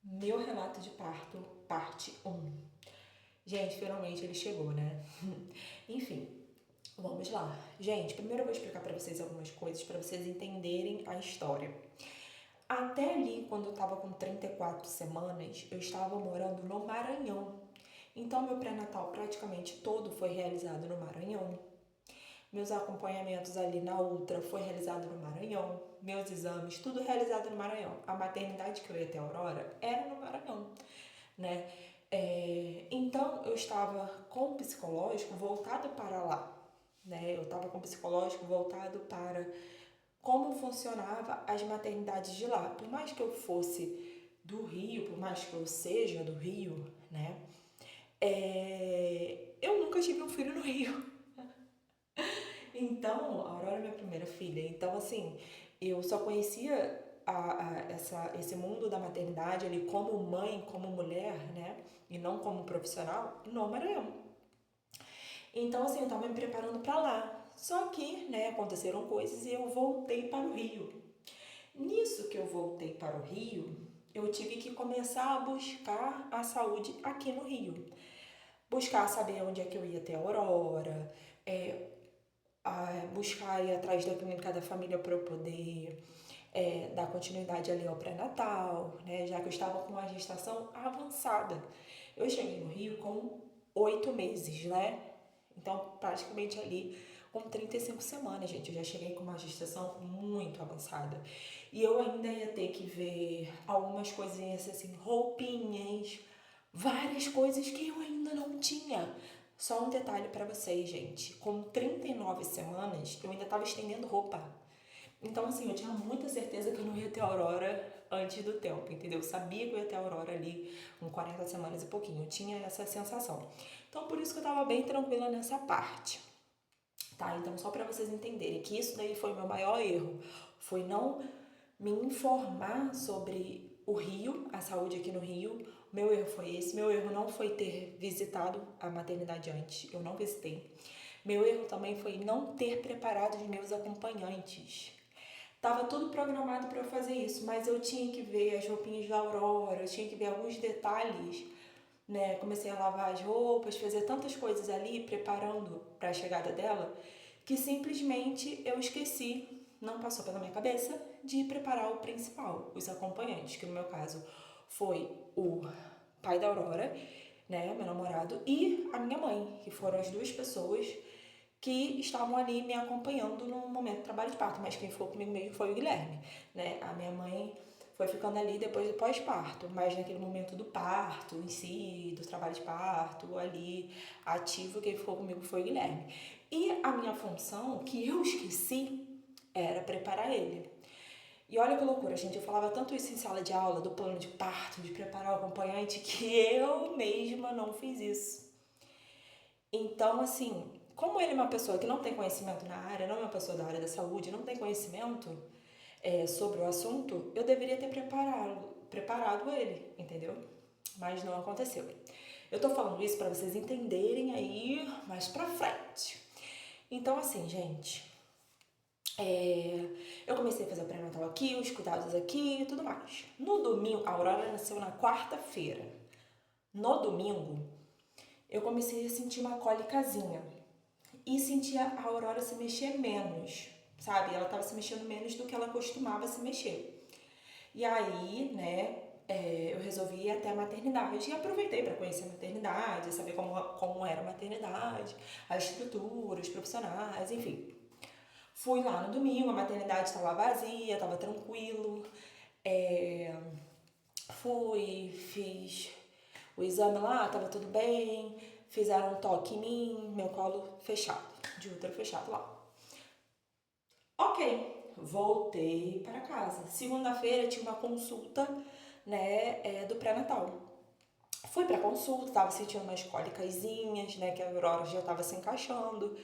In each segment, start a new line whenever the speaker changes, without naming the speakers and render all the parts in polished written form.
Meu relato de parto, parte um. Gente, finalmente ele chegou, né? Enfim, vamos lá. Gente, primeiro eu vou explicar pra vocês algumas coisas pra vocês entenderem a história. Até ali, quando eu tava com 34 semanas, eu estava morando no Maranhão. Então, meu pré-natal praticamente todo foi realizado no Maranhão. Meus acompanhamentos ali na Ultra foi realizado no Maranhão. Meus exames, tudo realizado no Maranhão. A maternidade que eu ia até a Aurora era no Maranhão, né? Então, eu estava com o psicológico voltado para lá, né? Eu estava com o psicológico voltado para como funcionava as maternidades de lá. Por mais que eu fosse do Rio, por mais que eu seja do Rio, né? Eu nunca tive um filho no Rio. Então, a Aurora é minha primeira filha. Então, assim, eu só conhecia esse mundo da maternidade ali como mãe, como mulher, né? E não como profissional no Maranhão. Então, assim, eu tava me preparando para lá. Só que, né, aconteceram coisas e eu voltei para o Rio. Nisso que eu voltei para o Rio, eu tive que começar a buscar a saúde aqui no Rio. Buscar saber onde é que eu ia ter a Aurora, buscar ir atrás da clínica da família para eu poder dar continuidade ali ao pré-natal, né? Já que eu estava com uma gestação avançada. Eu cheguei no Rio com 8 meses, né? Então, praticamente ali com 35 semanas, gente. Eu já cheguei com uma gestação muito avançada. E eu ainda ia ter que ver algumas coisinhas assim, roupinhas, várias coisas que eu ainda não tinha. Só um detalhe para vocês, gente. Com 39 semanas, eu ainda estava estendendo roupa. Então, assim, eu tinha muita certeza que eu não ia ter Aurora antes do tempo, entendeu? Eu sabia que eu ia ter Aurora ali com 40 semanas e pouquinho. Eu tinha essa sensação. Então, por isso que eu tava bem tranquila nessa parte. Tá? Então, só para vocês entenderem que isso daí foi o meu maior erro. Foi não me informar sobre o Rio, a saúde aqui no Rio. Meu erro foi esse. Meu erro não foi ter visitado a maternidade antes. Eu não visitei. Meu erro também foi não ter preparado os meus acompanhantes. Tava tudo programado para eu fazer isso, mas eu tinha que ver as roupinhas da Aurora, eu tinha que ver alguns detalhes, né? Comecei a lavar as roupas, fazer tantas coisas ali, preparando para a chegada dela, que simplesmente eu esqueci, não passou pela minha cabeça, de preparar o principal, os acompanhantes, que no meu caso foi o pai da Aurora, né, meu namorado, e a minha mãe, que foram as duas pessoas que estavam ali me acompanhando no momento do trabalho de parto, mas quem ficou comigo mesmo foi o Guilherme, né? A minha mãe foi ficando ali depois do pós-parto, mas naquele momento do parto em si, do trabalho de parto, ali ativo, quem ficou comigo foi o Guilherme. E a minha função, que eu esqueci, era preparar ele. E olha que loucura, gente, eu falava tanto isso em sala de aula, do plano de parto, de preparar o acompanhante, que eu mesma não fiz isso. Então, assim, como ele é uma pessoa que não tem conhecimento na área, não é uma pessoa da área da saúde, não tem conhecimento sobre o assunto, eu deveria ter preparado ele, entendeu? Mas não aconteceu. Eu tô falando isso para vocês entenderem aí mais pra frente. Então, assim, gente, eu comecei a fazer o pré-natal aqui, os cuidados aqui e tudo mais. No domingo, a Aurora nasceu na quarta-feira. No domingo, eu comecei a sentir uma cólicazinha e sentia a Aurora se mexer menos, sabe? Ela estava se mexendo menos do que ela costumava se mexer. E aí, né, eu resolvi ir até a maternidade e aproveitei para conhecer a maternidade, saber como era a maternidade, a estrutura, os profissionais, enfim. Fui lá no domingo, a maternidade estava vazia, estava tranquilo. É, Fui, fiz o exame lá, tava tudo bem. Fizeram um toque em mim, meu colo fechado, de útero fechado lá. Ok, voltei para casa. Segunda-feira tinha uma consulta, né, do pré-natal. Fui pra consulta, tava sentindo umas cólicazinhas, né, que a Aurora já tava se encaixando.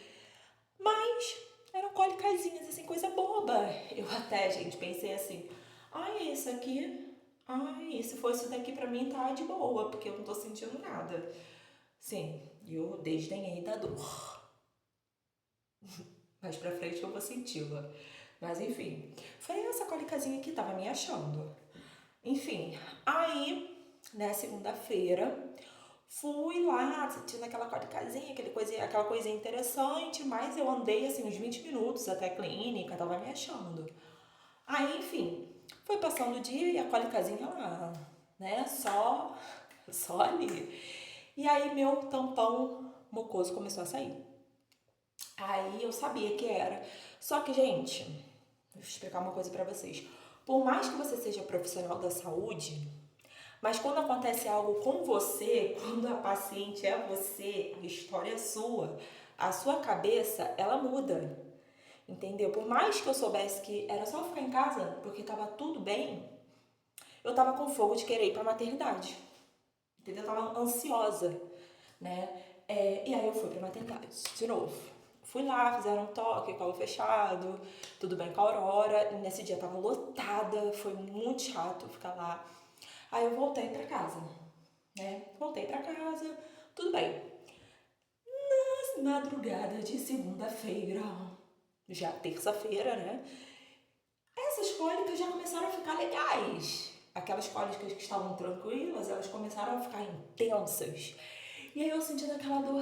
Mas eram cólicazinhas, assim, coisa boba. Eu até, gente, pensei assim, ai, isso aqui, ai, se for isso daqui pra mim tá de boa, porque eu não tô sentindo nada. Sim, eu desdenhei da dor. Mais pra frente eu vou senti-la. Mas enfim, foi essa cólicazinha que tava me achando. Enfim, aí, né, segunda-feira, fui lá, sentindo aquela cólicazinha, aquela coisinha interessante, mas eu andei assim uns 20 minutos até a clínica, tava me achando. Aí, enfim, foi passando o dia e a cólicazinha lá, né, só ali. E aí meu tampão mucoso começou a sair. Aí eu sabia que era. Só que, gente, vou explicar uma coisa pra vocês. Por mais que você seja profissional da saúde, mas quando acontece algo com você, quando a paciente é você, a história é sua, a sua cabeça, ela muda. Entendeu? Por mais que eu soubesse que era só ficar em casa, porque tava tudo bem, eu tava com fogo de querer ir pra maternidade. Entendeu? Eu tava ansiosa, né? E aí eu fui pra maternidade, de novo. Fui lá, fizeram um toque, colo fechado, tudo bem com a Aurora. E nesse dia tava lotada, foi muito chato ficar lá. Aí eu voltei pra casa, né? Voltei pra casa, tudo bem. Madrugada de segunda-feira, já terça-feira, né? Essas cólicas já começaram a ficar legais. Aquelas cólicas que estavam tranquilas, elas começaram a ficar intensas. E aí eu sentindo aquela dor,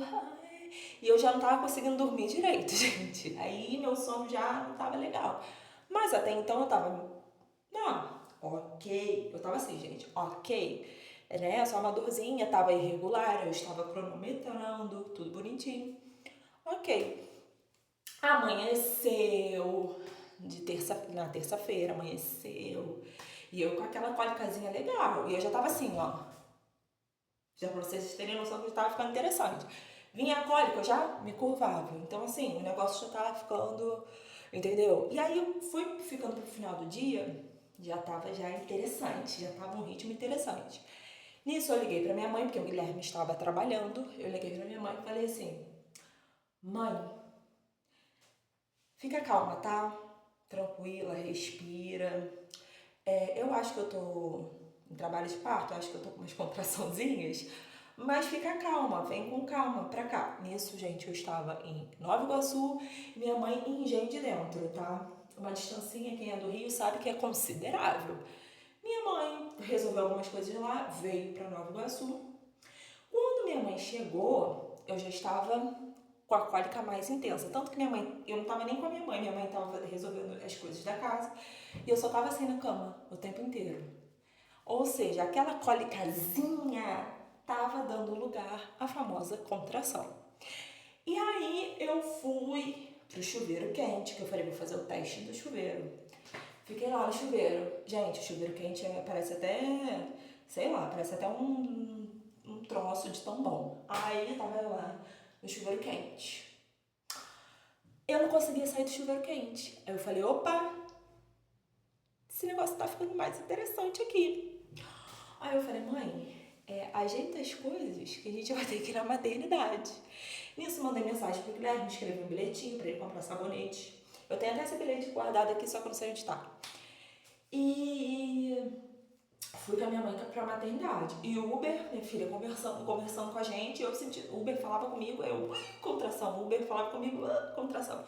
ai, e eu já não tava conseguindo dormir direito, gente. Aí meu sono já não tava legal. Mas até então eu tava, não, ok. Eu tava assim, gente, ok. Né? Só uma dorzinha, tava irregular, eu estava cronometrando, tudo bonitinho. Ok. Amanheceu, na terça-feira, amanheceu. E eu com aquela cólicazinha legal. E eu já tava assim, ó. Já pra vocês terem noção que tava ficando interessante. Vinha a cólica, eu já me curvava. Então, assim, o negócio já tava ficando, entendeu? E aí eu fui ficando pro final do dia, já tava já interessante, já tava um ritmo interessante. Nisso eu liguei pra minha mãe, porque o Guilherme estava trabalhando. Eu liguei pra minha mãe e falei assim: mãe, fica calma, tá? Tranquila, respira. Eu acho que eu tô em trabalho de parto, eu acho que eu tô com umas contraçãozinhas, mas fica calma, vem com calma pra cá. Nisso, gente, eu estava em Nova Iguaçu e minha mãe em Engenho de Dentro, tá? Uma distancinha, quem é do Rio sabe que é considerável. Minha mãe resolveu algumas coisas lá, veio pra Nova Iguaçu. Quando minha mãe chegou, eu já estava com a cólica mais intensa. Tanto que minha mãe, eu não estava nem com a minha mãe estava resolvendo as coisas da casa e eu só estava assim na cama o tempo inteiro. Ou seja, aquela cólicazinha estava dando lugar à famosa contração. E aí eu fui pro chuveiro quente, que eu falei, vou fazer o teste do chuveiro. Fiquei lá no chuveiro. Gente, o chuveiro quente parece até, sei lá, parece até um troço de tão bom. Aí eu tava lá no chuveiro quente. Eu não conseguia sair do chuveiro quente. Aí eu falei, opa, esse negócio tá ficando mais interessante aqui. Aí eu falei, mãe, ajeita as coisas que a gente vai ter que ir na maternidade. Nisso mandei mensagem pro Guilherme, escrevi um bilhetinho pra ele comprar sabonete. Eu tenho até esse bilhete guardado aqui, só que eu não sei onde tá. E fui com a minha mãe pra maternidade. E o Uber, minha filha, conversando com a gente, eu senti, o Uber falava comigo, contração. O Uber falava comigo, contração.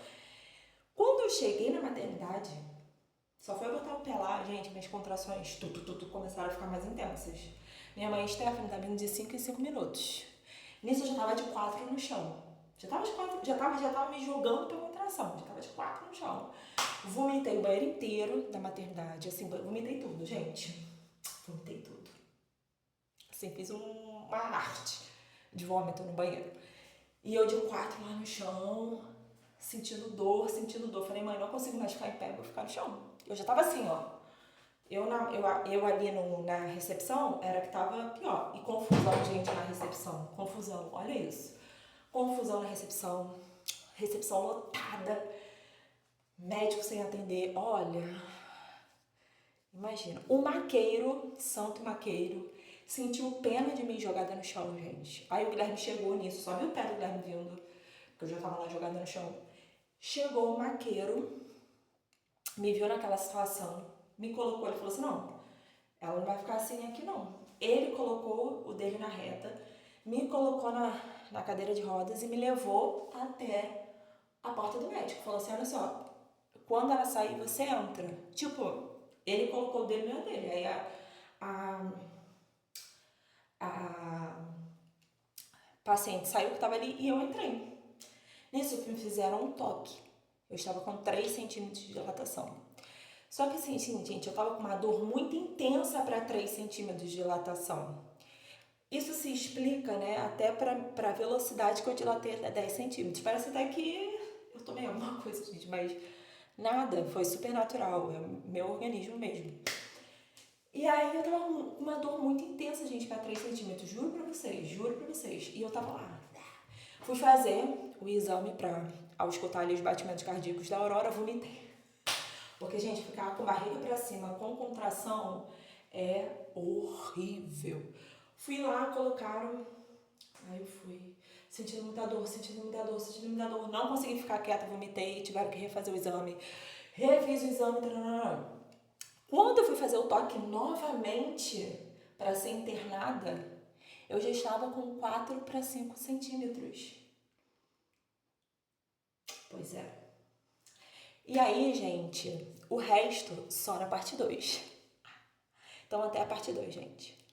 Quando eu cheguei na maternidade, só foi botar o pé lá, gente, minhas contrações começaram a ficar mais intensas. Minha mãe Stephanie tá vindo de 5 em 5 minutos. Nisso eu já tava de 4 no chão. Já tava de 4, já tava me jogando pra contração. Já tava de 4 no chão. Vomitei o banheiro inteiro da maternidade. Assim, vomitei tudo, gente. Vomitei tudo. Assim, fiz uma arte de vômito no banheiro. E eu de 4 lá no chão, sentindo dor, sentindo dor. Falei, mãe, não consigo mais ficar em pé, vou ficar no chão. Eu já tava assim, ó. Eu ali na recepção era que tava pior. E confusão, gente, na recepção. Confusão, olha isso. Confusão na recepção. Recepção lotada. Médico sem atender. Olha, imagina. O maqueiro, santo maqueiro, sentiu pena de mim jogada no chão, gente. Aí o Guilherme chegou nisso. Só viu o pé do Guilherme vindo. Porque eu já tava lá jogada no chão. Chegou o maqueiro, me viu naquela situação, me colocou, ele falou assim, não, ela não vai ficar assim aqui não. Ele colocou o dele na reta, me colocou na cadeira de rodas e me levou até a porta do médico. Falou assim, olha só, quando ela sair, você entra. Tipo, Ele colocou o dedo, não é dele. Aí a, a paciente saiu que estava ali e eu entrei. Nisso me fizeram um toque. Eu estava com 3 centímetros de dilatação. Só que assim, gente, eu tava com uma dor muito intensa para 3 centímetros de dilatação. Isso se explica, né, até para a velocidade que eu dilatei até 10 centímetros. Parece até que eu tomei alguma coisa, gente, mas nada, foi super natural, é meu organismo mesmo. E aí eu tava com uma dor muito intensa, gente, para 3 centímetros, juro pra vocês, juro pra vocês. E eu tava lá. Fui fazer o exame para auscultar ali os batimentos cardíacos da Aurora, vomitei. Porque, gente, ficar com a barriga pra cima, com contração, é horrível. Fui lá, colocaram. Aí eu fui, sentindo muita dor, sentindo muita dor, sentindo muita dor. Não consegui ficar quieta, vomitei, tiveram que refazer o exame. Refiz o exame. Tarará. Quando eu fui fazer o toque novamente para ser internada, eu já estava com 4 para 5 centímetros. Pois é. E aí, gente, o resto só na parte 2. Então até a parte 2, gente.